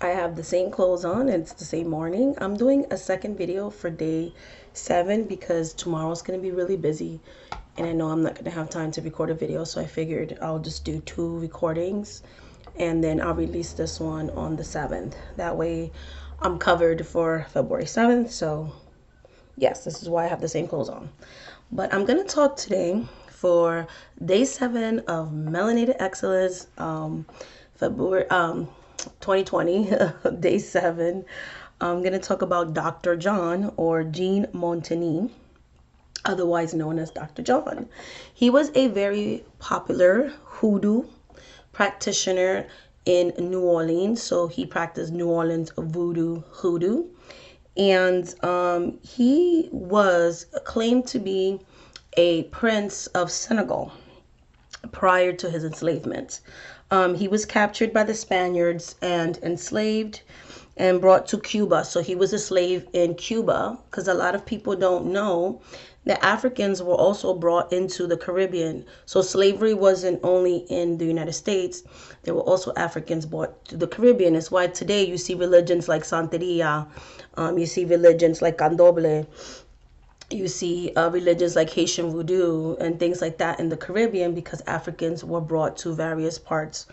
I have the same clothes on. It's the same morning. I'm doing a second video for day 7 because tomorrow's going to be really busy and I know I'm not going to have time to record a video, so I figured I'll just do 2 recordings and then I'll release this one on the 7th. That way I'm covered for February 7th. So yes, this is why I have the same clothes on. But I'm going to talk today for day 7 of Melanated Excellence, February 2020, day 7. I'm going to talk about Dr. John, or Jean Montenee, otherwise known as Dr. John. He was a very popular hoodoo practitioner in New Orleans. So he practiced New Orleans voodoo hoodoo. And he was claimed to be a prince of Senegal prior to his enslavement. He was captured by the Spaniards and enslaved and brought to Cuba. So he was a slave in Cuba, because a lot of people don't know that Africans were also brought into the Caribbean. So slavery wasn't only in the United States. There were also Africans brought to the Caribbean. It's why today you see religions like Santeria, you see religions like Candomblé, you see religions like Haitian voodoo and things like that in the Caribbean, because Africans were brought to various parts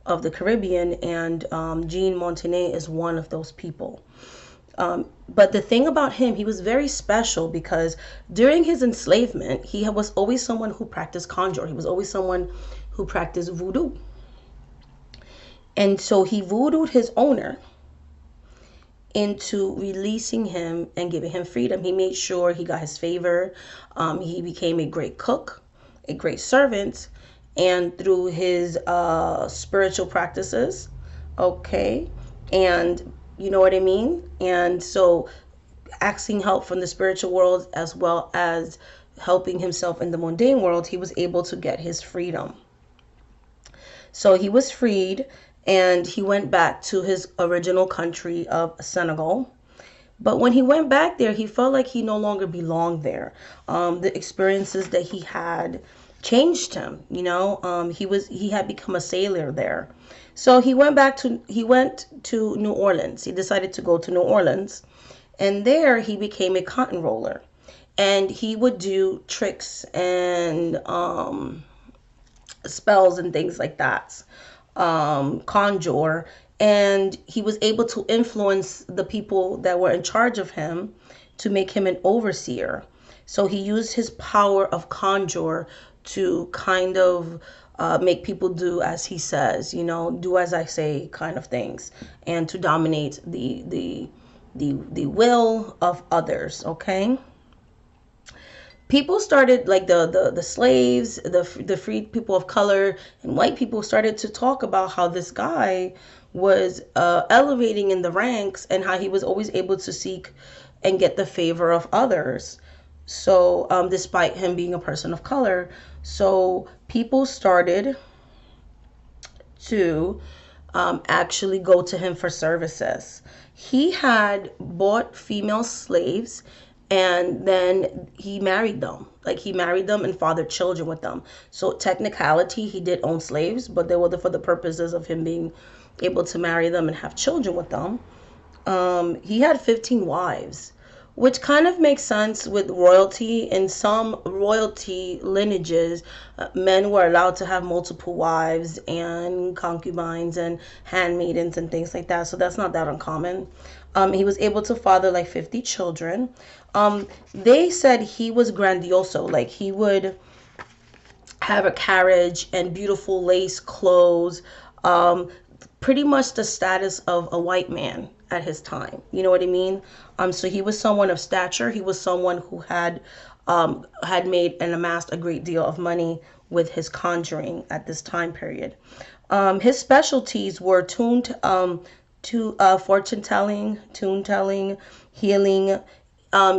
of the Caribbean, and Jean Montenee is one of those people. But the thing about him, he was very special because during his enslavement, he was always someone who practiced conjure. He was always someone who practiced voodoo. And so he voodooed his owner into releasing him and giving him freedom. He made sure he got his favor. He became a great cook, a great servant, and through his spiritual practices, okay, and you know what I mean? And so asking help from the spiritual world as well as helping himself in the mundane world, he was able to get his freedom. So he was freed and he went back to his original country of Senegal. But when he went back there, he felt like he no longer belonged there. The experiences that he had changed him. He had become a sailor there. So he went to New Orleans. He decided to go to New Orleans, and there he became a cotton roller, and he would do tricks and spells and things like that, conjure, and he was able to influence the people that were in charge of him to make him an overseer. So he used his power of conjure to kind of make people do as he says, do as I say kind of things, and to dominate the will of others. Okay. People started, like the slaves, the freed people of color and white people started to talk about how this guy was elevating in the ranks and how he was always able to seek and get the favor of others. So despite him being a person of color, so people started to actually go to him for services. He had bought female slaves and then he married them. Like, he married them and fathered children with them. So technicality, he did own slaves, but they were for the purposes of him being able to marry them and have children with them. He had 15 wives, which kind of makes sense with royalty. In some royalty lineages, men were allowed to have multiple wives and concubines and handmaidens and things like that. So that's not that uncommon. He was able to father like 50 children. They said he was grandioso, like he would have a carriage and beautiful lace clothes, pretty much the status of a white man at his time. You know what I mean? So he was someone of stature. He was someone who had made and amassed a great deal of money with his conjuring at this time period. His specialties were fortune telling, tune telling, healing.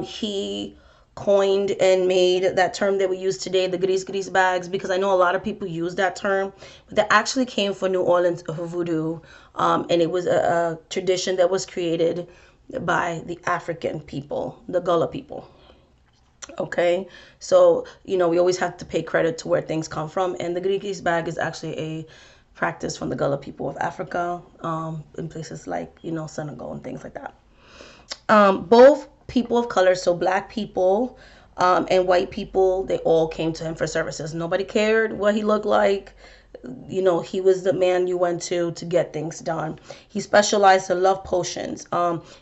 He coined and made that term that we use today, the gris bags, because I know a lot of people use that term, but that actually came from New Orleans voodoo, and it was a tradition that was created by the African people, the Gullah people. Okay, so we always have to pay credit to where things come from, and the gris bag is actually a practiced from the Gullah people of Africa, in places like, Senegal and things like that. Both people of color, so black people and white people, they all came to him for services. Nobody cared what he looked like. He was the man you went to get things done. He specialized in love potions.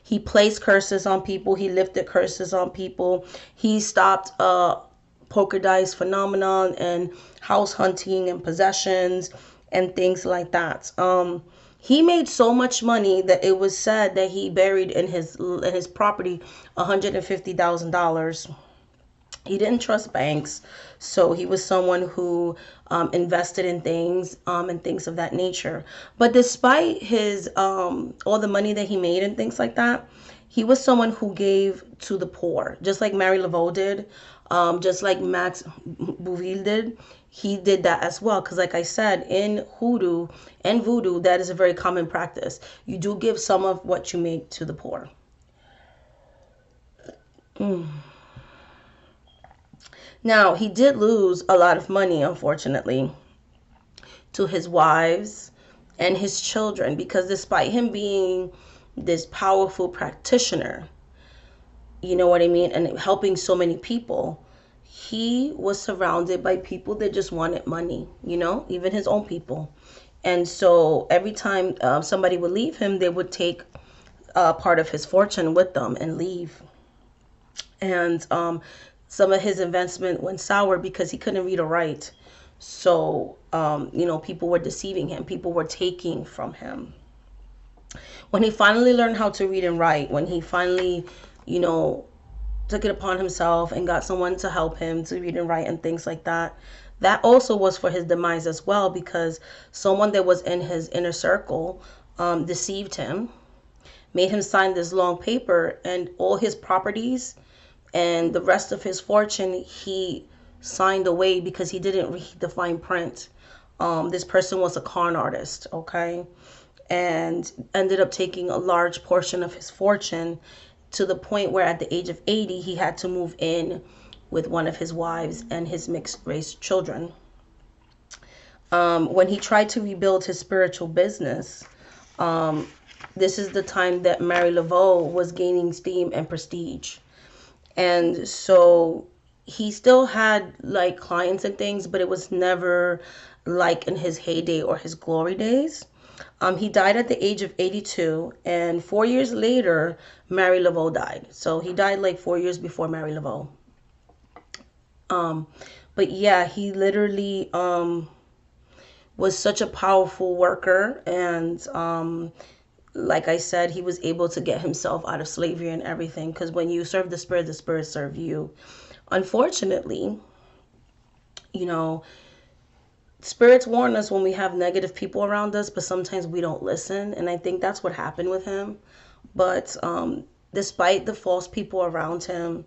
He placed curses on people. He lifted curses on people. He stopped poker dice phenomenon and house hunting and possessions and things like that. He made so much money that it was said that he buried in his property $150,000. He didn't trust banks, so he was someone who invested in things and things of that nature. But despite his all the money that he made and things like that, he was someone who gave to the poor, just like Mary Laveau did, just like Max Bouville did. He did that as well, because like I said, in hoodoo and voodoo, that is a very common practice. You do give some of what you make to the poor. Now, he did lose a lot of money, unfortunately, to his wives and his children, because despite him being this powerful practitioner, you know what I mean, and helping so many people, he was surrounded by people that just wanted money, even his own people. And so every time somebody would leave him, they would take part of his fortune with them and leave. And some of his investment went sour because he couldn't read or write. So, people were deceiving him. People were taking from him. When he finally learned how to read and write, when he finally, took it upon himself and got someone to help him to read and write and things like that, that also was for his demise as well, because someone that was in his inner circle deceived him, made him sign this long paper, and all his properties and the rest of his fortune he signed away because he didn't read the fine print. This person was a con artist, okay, and ended up taking a large portion of his fortune, to the point where at the age of 80 he had to move in with one of his wives and his mixed race children. When he tried to rebuild his spiritual business, this is the time that Mary Laveau was gaining steam and prestige. And so he still had like clients and things, but it was never like in his heyday or his glory days. He died at the age of 82, and 4 years later, Mary Laveau died. So he died like 4 years before Mary Laveau. But yeah, he literally was such a powerful worker, and like I said, he was able to get himself out of slavery and everything, because when you serve the spirit serve you. Unfortunately, spirits warn us when we have negative people around us, but sometimes we don't listen, and I think that's what happened with him. But despite the false people around him,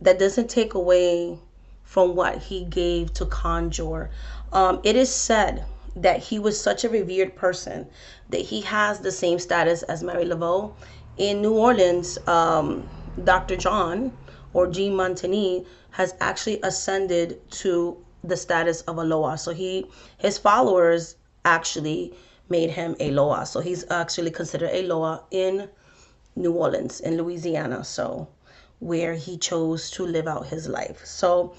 that doesn't take away from what he gave to conjure. It is said that he was such a revered person that he has the same status as Mary Laveau. In New Orleans, Dr. John, or Jean Montenee, has actually ascended to the status of a Loa. So his followers actually made him a Loa. So he's actually considered a Loa in New Orleans, in Louisiana, so where he chose to live out his life. So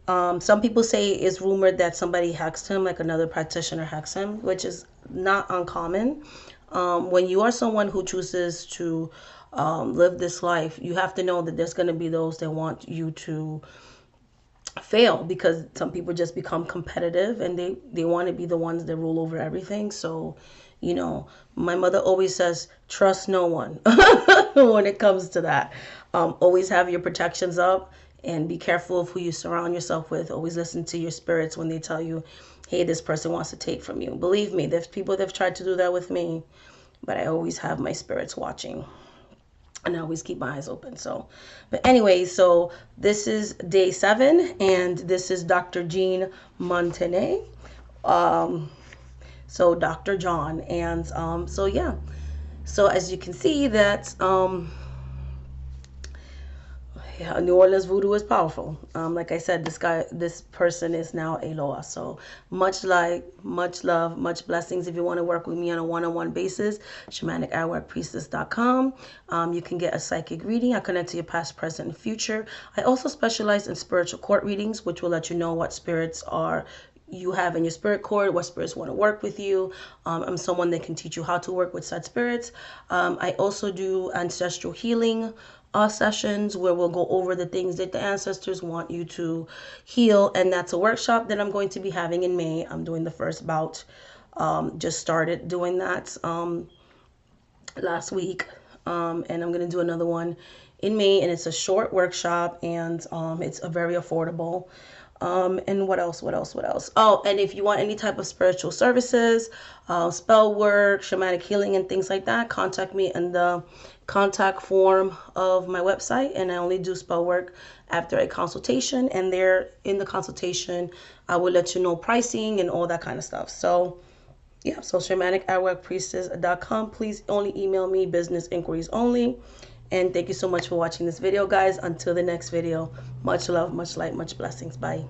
some people say it's rumored that somebody hexed him, like another practitioner hexed him, which is not uncommon. When you are someone who chooses to live this life, you have to know that there's going to be those that want you to fail, because some people just become competitive and they want to be the ones that rule over everything. So my mother always says, trust no one when it comes to that. Always have your protections up and be careful of who you surround yourself with. Always listen to your spirits when they tell you, hey, this person wants to take from you. Believe me, there's people that have tried to do that with me, but I always have my spirits watching. And I always keep my eyes open. So, but anyway, so this is day 7, and this is Dr. Jean Montenee. So Dr. John, and so yeah. So as you can see that Yeah, New Orleans voodoo is powerful. Like I said, this person is now a Loa. So much light, much love, much blessings. If you want to work with me on a one-on-one basis, shamanic.priestess.com. You can get a psychic reading. I connect to your past, present, and future. I also specialize in spiritual court readings, which will let you know what spirits are you have in your spirit court, what spirits want to work with you. I'm someone that can teach you how to work with such spirits. I also do ancestral healing sessions where we'll go over the things that the ancestors want you to heal. And that's a workshop that I'm going to be having in May. I'm doing the first bout. Just started doing that last week. And I'm going to do another one in May. And it's a short workshop and it's a very affordable. And what else? Oh, and if you want any type of spiritual services, spell work, shamanic healing, and things like that, contact me in the contact form of my website. And I only do spell work after a consultation. And there in the consultation, I will let you know pricing and all that kind of stuff. So yeah, so shamanic@workpriestess.com. Please only email me, business inquiries only. And thank you so much for watching this video, guys. Until the next video, much love, much light, much blessings. Bye.